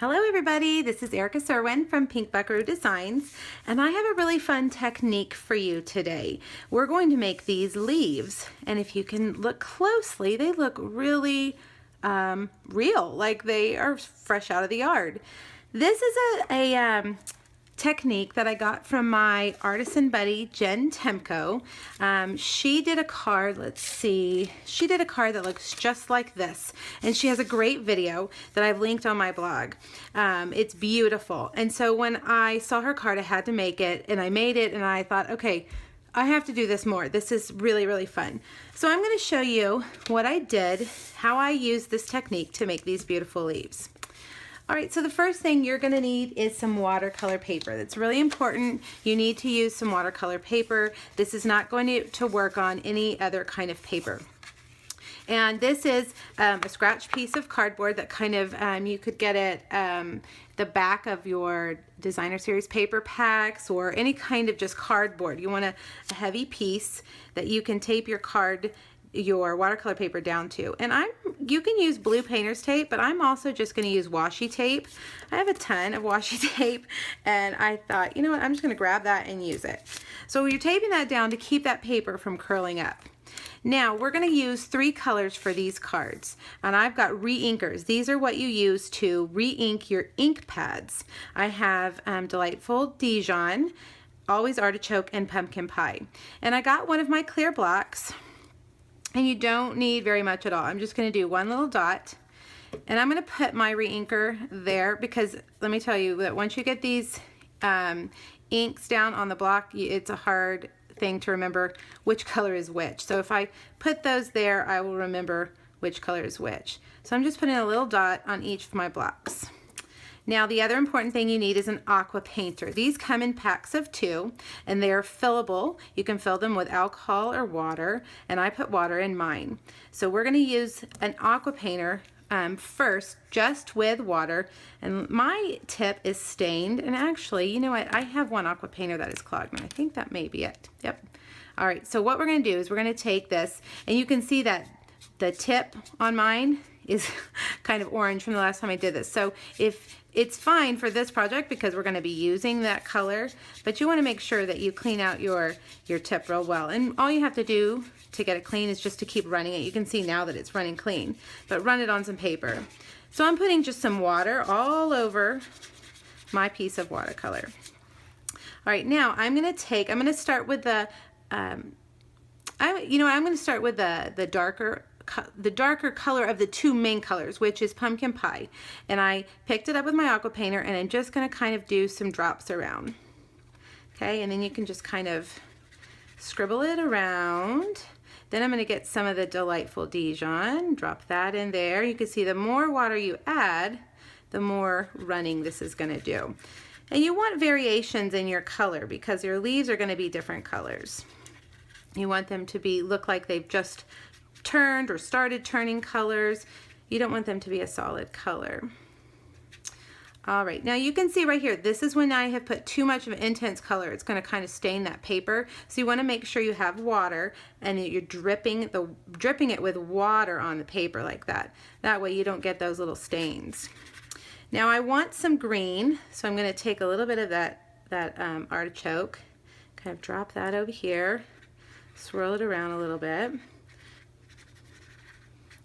Hello everybody, this is Erica Serwin from Pink Buckaroo Designs, and I have a really fun technique for you today. We're going to make these leaves, and if you can look closely, they look really real, like they are fresh out of the yard. This is a technique that I got from my artisan buddy Jen Temko. She did a card, let's see, she did a card that looks just like this, and she has a great video that I've linked on my blog. It's beautiful, and so when I saw her card I had to make it, and I made it, and I thought, okay, I have to do this more. This is really fun. So I'm going to show you what I did, how I used this technique to make these beautiful leaves. Alright, so the first thing you're going to need is some watercolor paper. That's really important. You need to use some watercolor paper. This is not going to work on any other kind of paper. And this is a scratch piece of cardboard that kind of, you could get it the back of your designer series paper packs or any kind of just cardboard. You want a heavy piece that you can tape your watercolor paper down to. And you can use blue painter's tape, but I'm also just going to use washi tape. I have a ton of washi tape, and I thought, you know what, I'm just going to grab that and use it. So you're taping that down to keep that paper from curling up. Now we're going to use 3 colors for these cards, and I've got re-inkers. These are what you use to re-ink your ink pads. I have Delightful Dijon, Always Artichoke, and Pumpkin Pie. And I got one of my clear blocks. And you don't need very much at all. I'm just going to do one little dot, and I'm going to put my re-inker there because let me tell you that once you get these inks down on the block, it's a hard thing to remember which color is which. So if I put those there, I will remember which color is which. So I'm just putting a little dot on each of my blocks. Now the other important thing you need is an aqua painter. These come in packs of 2 and they're fillable. You can fill them with alcohol or water, and I put water in mine. So we're going to use an aqua painter first, just with water, and my tip is stained, and actually, you know what, I have one aqua painter that is clogged, and I think that may be it. Yep. Alright, so what we're going to do is we're going to take this, and you can see that the tip on mine is kind of orange from the last time I did this. So if it's fine for this project because we're going to be using that color, but you want to make sure that you clean out your tip real well. And all you have to do to get it clean is just to keep running it. You can see now that it's running clean, but run it on some paper. So I'm putting just some water all over my piece of watercolor. All right, now I'm going to start with the I'm going to start with the darker color of the 2 main colors, which is Pumpkin Pie. And I picked it up with my aqua painter, and I'm just going to kind of do some drops around. Okay, and then you can just kind of scribble it around. Then I'm going to get some of the Delightful Dijon, drop that in there. You can see the more water you add, the more running this is going to do. And you want variations in your color because your leaves are going to be different colors. You want them to look like they've just turned or started turning colors. You don't want them to be a solid color. Alright, now you can see right here, this is when I have put too much of an intense color. It's going to kind of stain that paper. So you want to make sure you have water and that you're dripping it with water on the paper like that. That way you don't get those little stains. Now I want some green, so I'm going to take a little bit of that artichoke, kind of drop that over here, swirl it around a little bit.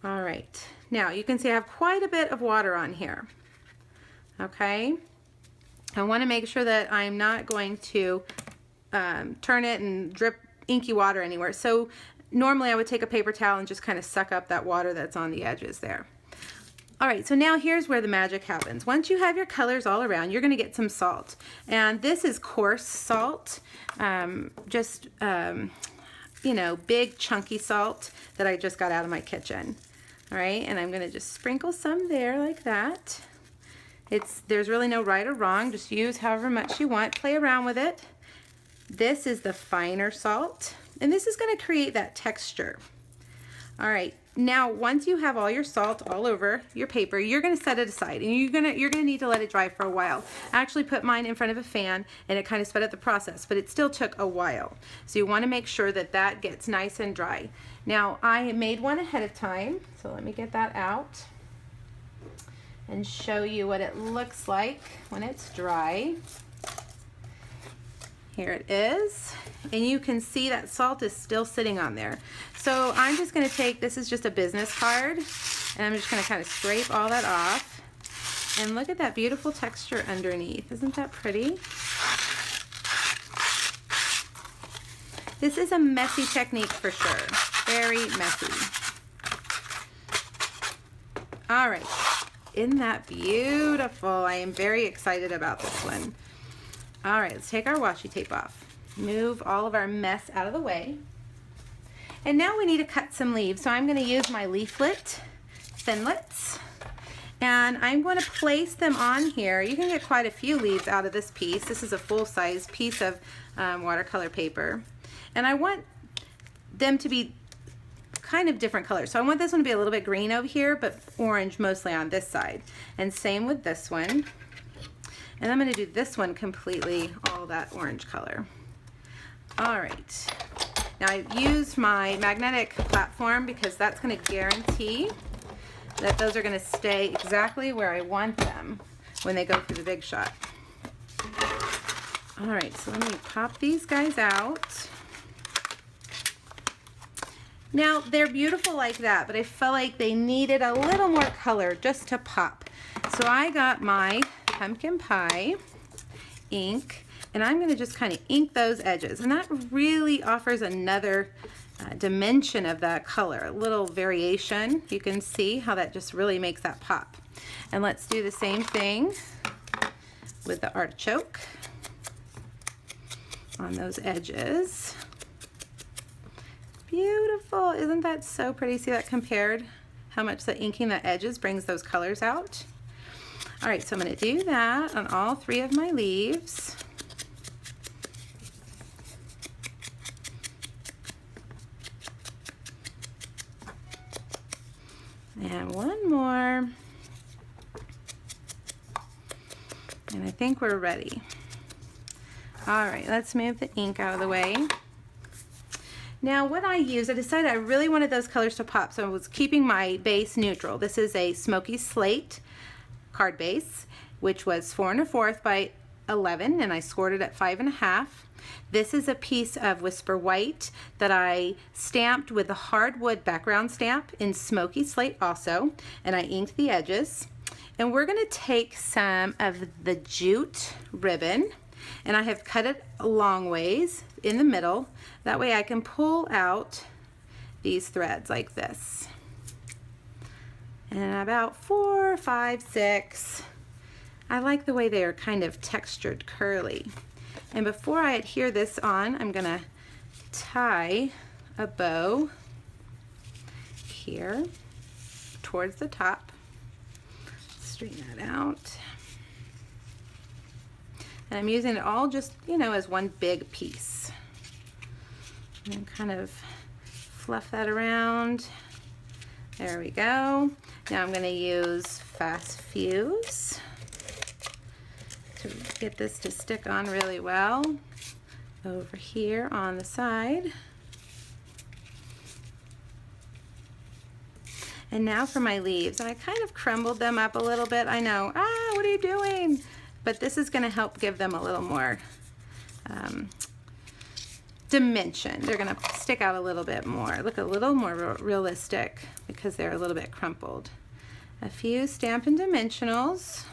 Alright, now you can see I have quite a bit of water on here. Okay, I want to make sure that I'm not going to turn it and drip inky water anywhere. So normally I would take a paper towel and just kind of suck up that water that's on the edges there. Alright, so now here's where the magic happens. Once you have your colors all around, you're going to get some salt. And this is coarse salt, you know, big chunky salt that I just got out of my kitchen. Alright, and I'm going to just sprinkle some there like that. There's really no right or wrong, just use however much you want, play around with it. This is the finer salt, and this is going to create that texture. Alright, now once you have all your salt all over your paper, you're going to set it aside, and you're going to need to let it dry for a while. I actually put mine in front of a fan, and it kind of sped up the process, but it still took a while. So you want to make sure that that gets nice and dry. Now I made one ahead of time, so let me get that out. and show you what it looks like when it's dry. Here it is, and you can see that salt is still sitting on there. So I'm just going to take, this is just a business card, and I'm just going to kind of scrape all that off. And look at that beautiful texture underneath. Isn't that pretty? This is a messy technique for sure. Very messy. All right. Isn't that beautiful? I am very excited about this one. All right, let's take our washi tape off. Move all of our mess out of the way. And now we need to cut some leaves. So I'm going to use my leaflet thinlits. And I'm going to place them on here. You can get quite a few leaves out of this piece. This is a full-size piece of watercolor paper. And I want them to be kind of different colors. So I want this one to be a little bit green over here, but orange mostly on this side. And same with this one. And I'm going to do this one completely all that orange color. All right. Now I've used my magnetic platform because that's going to guarantee that those are going to stay exactly where I want them when they go through the Big Shot. All right, so let me pop these guys out. Now they're beautiful like that, but I felt like they needed a little more color just to pop. So I got my pumpkin pie ink, and I'm going to just kind of ink those edges, and that really offers another dimension of that color, a little variation. You can see how that just really makes that pop. And let's do the same thing with the artichoke on those edges. Beautiful. Isn't that so pretty? See that compared? How much the inking the edges brings those colors out. All right, so I'm going to do that on all three of my leaves. And one more. And I think we're ready. All right, let's move the ink out of the way. Now what I used, I decided I really wanted those colors to pop, so I was keeping my base neutral. This is a smoky slate card base, which was 4 1/4 by 11, and I scored it at 5 1/2. This is a piece of Whisper White that I stamped with the hardwood background stamp in smoky slate also, and I inked the edges. And we're going to take some of the jute ribbon, and I have cut it long ways in the middle. That way I can pull out these threads like this. And about 4, 5, 6. I like the way they are kind of textured curly. And before I adhere this on, I'm going to tie a bow here towards the top. Straighten that out. And I'm using it all just, you know, as one big piece. And then kind of fluff that around. There we go. Now I'm going to use Fast Fuse to get this to stick on really well over here on the side. And now for my leaves. I kind of crumbled them up a little bit. I know, what are you doing? But this is going to help give them a little more dimension. They're going to stick out a little bit more, look a little more realistic because they're a little bit crumpled. A few Stampin' Dimensionals.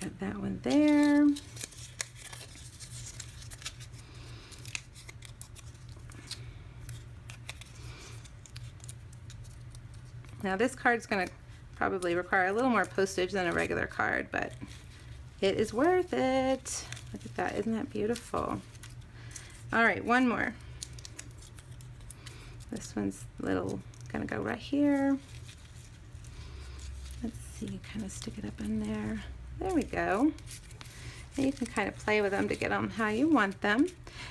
Got that one there. Now this card's going to probably require a little more postage than a regular card, but it is worth it. Look at that, isn't that beautiful? All right, one more. This one's little, gonna go right here. Let's see, kind of stick it up in there. There we go. And you can kind of play with them to get them how you want them.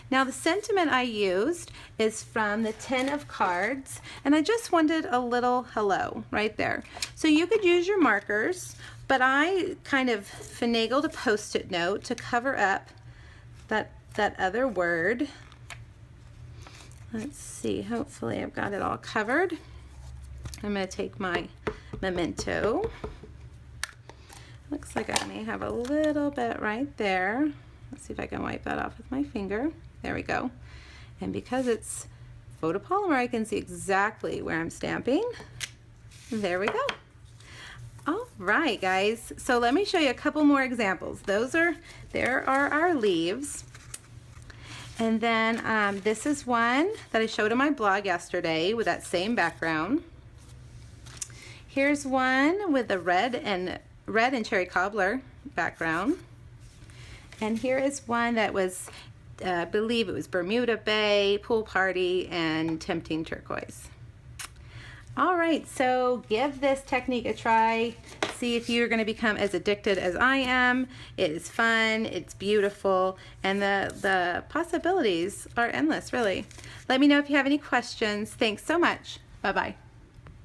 Now the sentiment I used is from the 10 of cards, and I just wanted a little hello right there. So you could use your markers, but I kind of finagled a Post-it note to cover up that other word. Let's see, hopefully I've got it all covered. I'm going to take my memento. Looks like I may have a little bit right there. Let's see if I can wipe that off with my finger. There we go. And because it's photopolymer, I can see exactly where I'm stamping. There we go. All right, guys. So let me show you a couple more examples. There are our leaves. And then this is one that I showed on my blog yesterday with that same background. Here's one with the red and cherry cobbler background. And here is one that was, I believe it was Bermuda Bay, Pool Party, and Tempting Turquoise. All right, so give this technique a try. See if you're going to become as addicted as I am. It is fun, it's beautiful, and the possibilities are endless, really. Let me know if you have any questions. Thanks so much. Bye-bye.